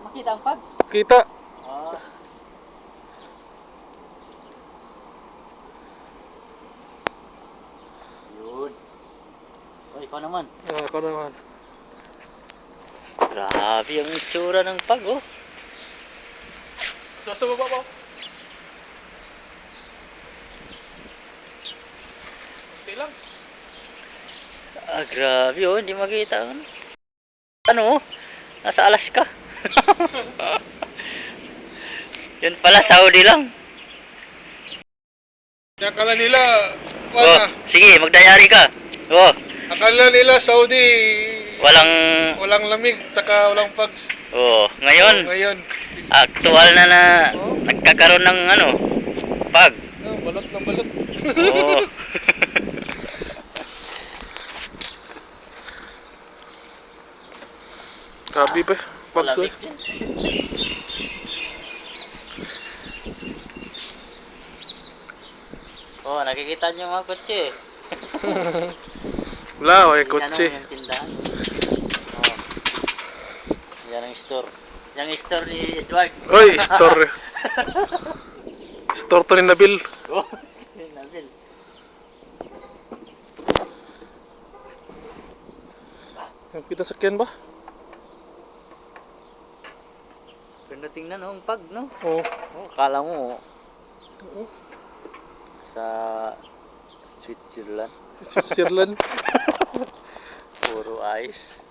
Makita ang pag? Kita. Ah. Yun. Oh, ikaw naman. Ako naman. Grabe ang itsura ng pag, oh. Sa baba po. Okay lang. Ah, grabe, oh. Hindi makita. Ano, oh? Nasa Alaska. Yun pala, Saudi lang. Akala nila, Oh, sige, magdayari ka. Oh, akala nila Saudi walang lamig, saka walang pags. oh, ngayon, Ngayon, aktual na nagkakaroon ng ano, pag. balot ng balot. Oh. Grabe pa, pags Malamig eh. yan. Oh, nakikita niyo mga kotse. Wala, may Yan kotse. ang yung tindahan. Oh. Yan ang store. Yung store ni Edward. Oy, store. Store to ni Nabil. Oh, Nabil. Kita sakyan ba? Ganda tingnan, oh, ang pag, no? Oo. Oh, kala mo, Oo. sa Switzerland. Switzerland. Puro ice.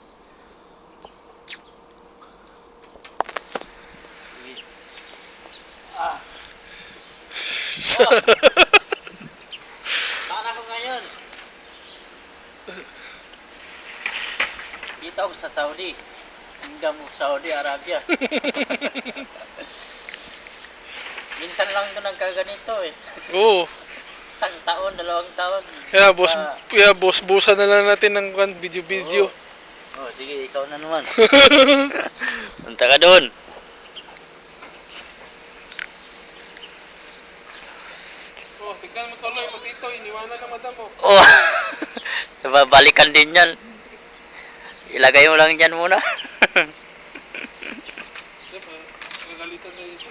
Ah. Oh. Saan ako ngayon? Dito ako sa Saudi. Kingdom of Saudi Arabia. Minsan lang ito nagkaganito eh. Oo. Isang taon, 2 taon. Boss-bussan na lang natin ng video-video. Oh. Oh, sige, ikaw na naman. Punta ka doon. Oh, tignan mo tuloy mo dito, iniwanan ng madam mo. Oh. Babalikan din yan. Ilagay mo lang dyan muna. Gagalitan na dito.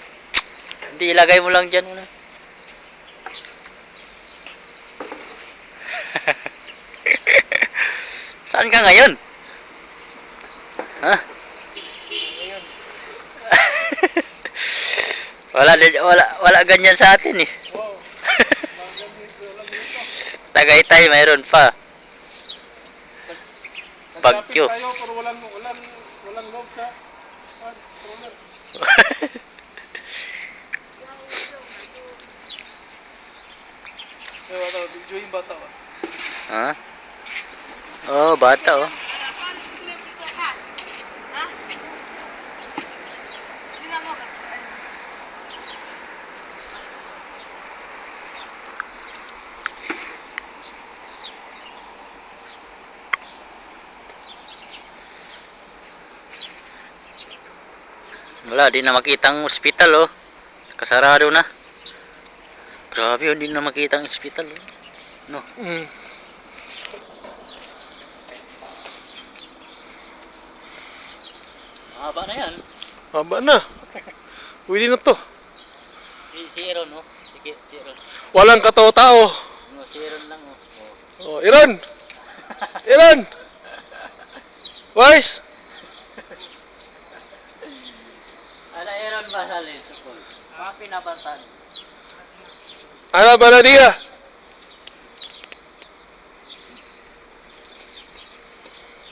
Hindi, ilagay mo lang dyan muna. Saan ka ngayon? Ha? Ngayon. wala ganyan sa atin eh. Wow. Magandang lang dito. Tagaytay mayroon pa. Nag-shopping Bagyo. tayo pero walang loob sa stroller. Bata, video yung bata ba? Ha? Oh, bata oh. Wala, di na makita ang ospital oh. Kasarado na. Grabe, hindi na makita ang ospital oh. No. Haba na yan. Haba na. Pwede na to. Si Aaron oh. Sige, si Aaron. Walang katao-tao. No, si Aaron lang oh. Oh, Iron! Iron! Wise! Ala Aaron ba sa list ko? Mga pinabantan. Ana Banadia!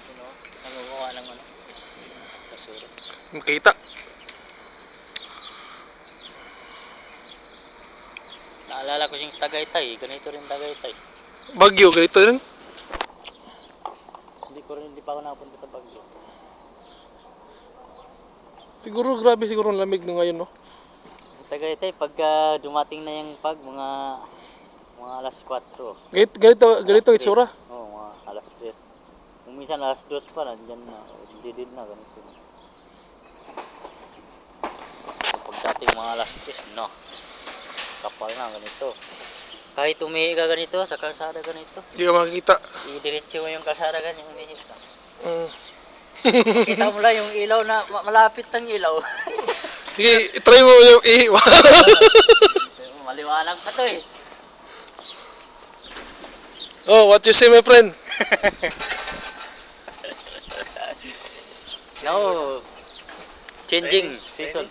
Ano? Nangukuha ng ano? Basura. Makita. Naalala ko siyang Tagaytay. Ganito rin Tagaytay. Bagyo, ganito rin. Hindi pa ako nakapunta sa Baguio. Siguro grabe siguro ang lamig na ngayon, no? Tagaytay, pagka dumating na yung pag, mga alas 4. Ganito itsura. Oo, mga alas 3. Kung minsan alas 2 pa, nandyan na. Didid na, ganito. Pagdating mga alas 3, no. Kapal na, ganito. Kahit umihi ka ganito, sa kalsada ganito. Hindi ka makikita. I-diretso mo yung kalsada ganyan, umihi ka. Kita mo lang yung ilaw na malapit ng ilaw. Sige, try mo yung ihiwa. Maliwanag pa to eh. Oh, what you say, my friend? No. Changing season.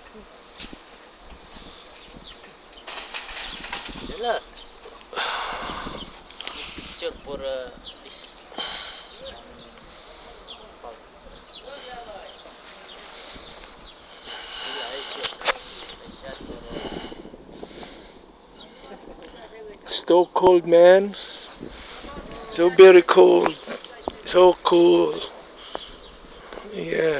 Yala. Picture for this. So cold, man. So very cold. So cool. Yeah.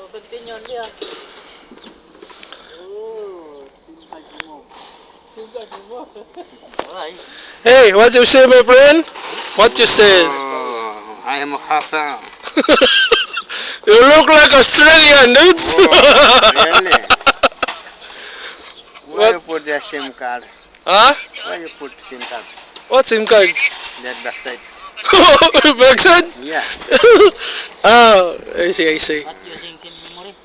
Continue on dia. Oh, alright. Hey, what you say, my friend? What you say? Oh, I am a Hassan. You look like Australian, dudes. Really? Why you put their SIM card? Huh? Why you put SIM card? What SIM card? That backside. Backside? Yeah. Ah, I see, I see. Not using SIM memory.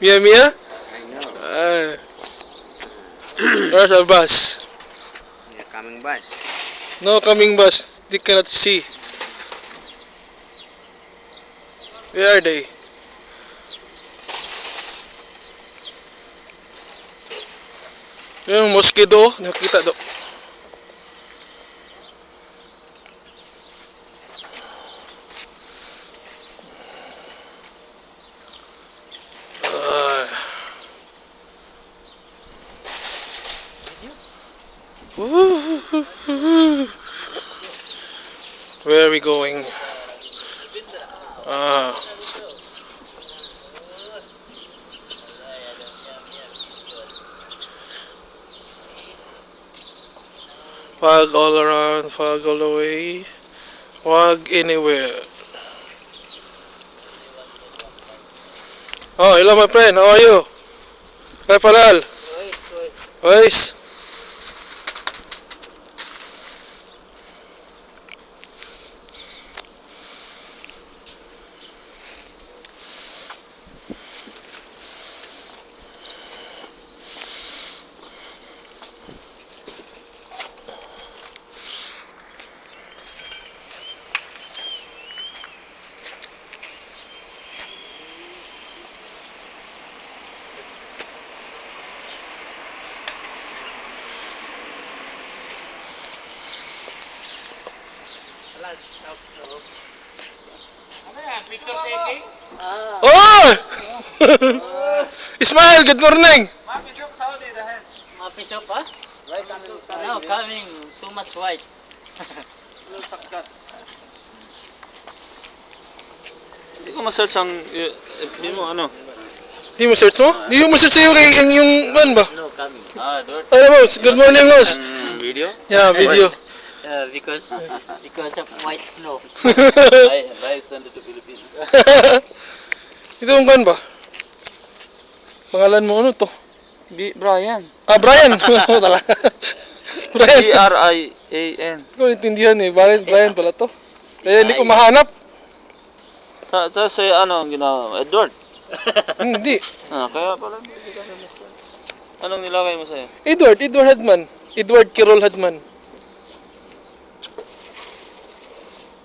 Mia Mia? I know. Where's our bus? You're coming bus. No coming bus. They cannot see. Where are they? Yung mosquito, nakita do. Where are we going? Ah. Fog all around, fog all the way, fog anywhere. Oh, hello my friend, how are you? Kay Palal. Guys. Picture taking? Oh! Ismail, good morning. Mapisok Saudi dahil. Mapisok pa? Why coming No, coming. Too much white. sakdat. Hindi ko ma-search ang FB mo ano. Di mo search mo? Di mo search yung ban ba? No, coming. Ah, Lord. Ano boss? Good morning boss. Video? Yeah, video. Because of white snow. I send it to Philippines. Ito yung ban ba? Pangalan mo ano to? Brian. Ah, Brian. Ano talaga? Brian. Brian. Hindi ko naintindihan eh. Brian pala to. Kaya hindi ko mahanap. Tapos ano ang ginawa? Edward. Hindi. Kaya pala hindi ka na-miss. Anong nilagay mo sa'yo? Edward Hadman. Edward Kirol Hadman.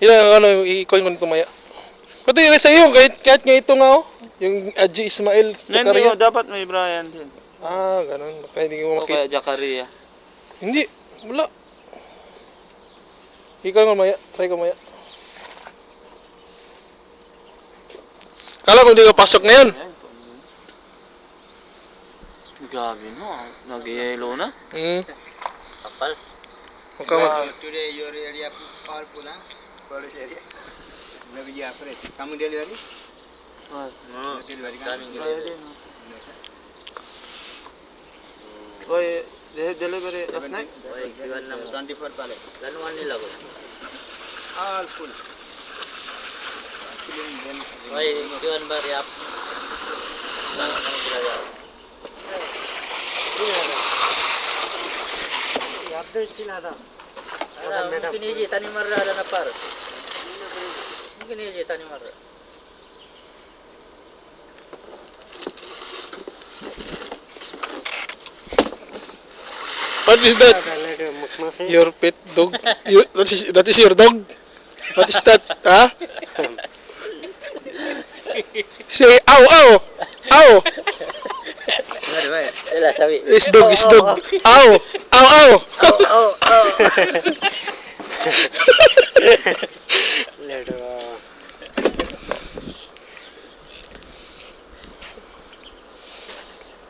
Yan ano, ikoy ko nito maya. Pati yung sa iyo, kahit nga ito nga oh. Yung Aji Ismail Hindi Zakaria. mo, dapat may Brian din. Ah, ganun. Kaya hindi ko O makita. kaya Zakaria. Hindi, wala. Ikaw nga maya, try ko maya. Kala ko hindi ka pasok ngayon. Grabe no, nag-yellow na. Kapal. Today your area powerful ha? Police area. Maybe you are afraid. Coming delivery? No. Delivery coming. Oy, delivery last night? Oy, kiwan na mo. 24 pala. Ganuan nila ko. All full. Oy, kiwan ba riap? Mungkin hiji tani marra ada napar. Mungkin hiji tani marra. What is that? Your pet dog? That is your dog? What is that? Huh? Say, ow, ow! Ow! Ila sabi. It's dog, it's dog. Ow! Ow, ow!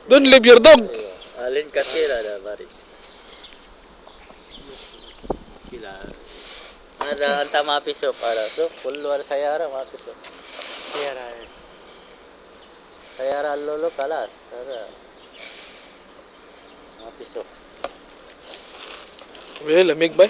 Don't leave your dog. Alin katira dah bari. Sila. Ada anta mapiso para tu puluar sayara mapiso. Sayara lolo kalas. Ada. Mapiso. Well, lamig ba?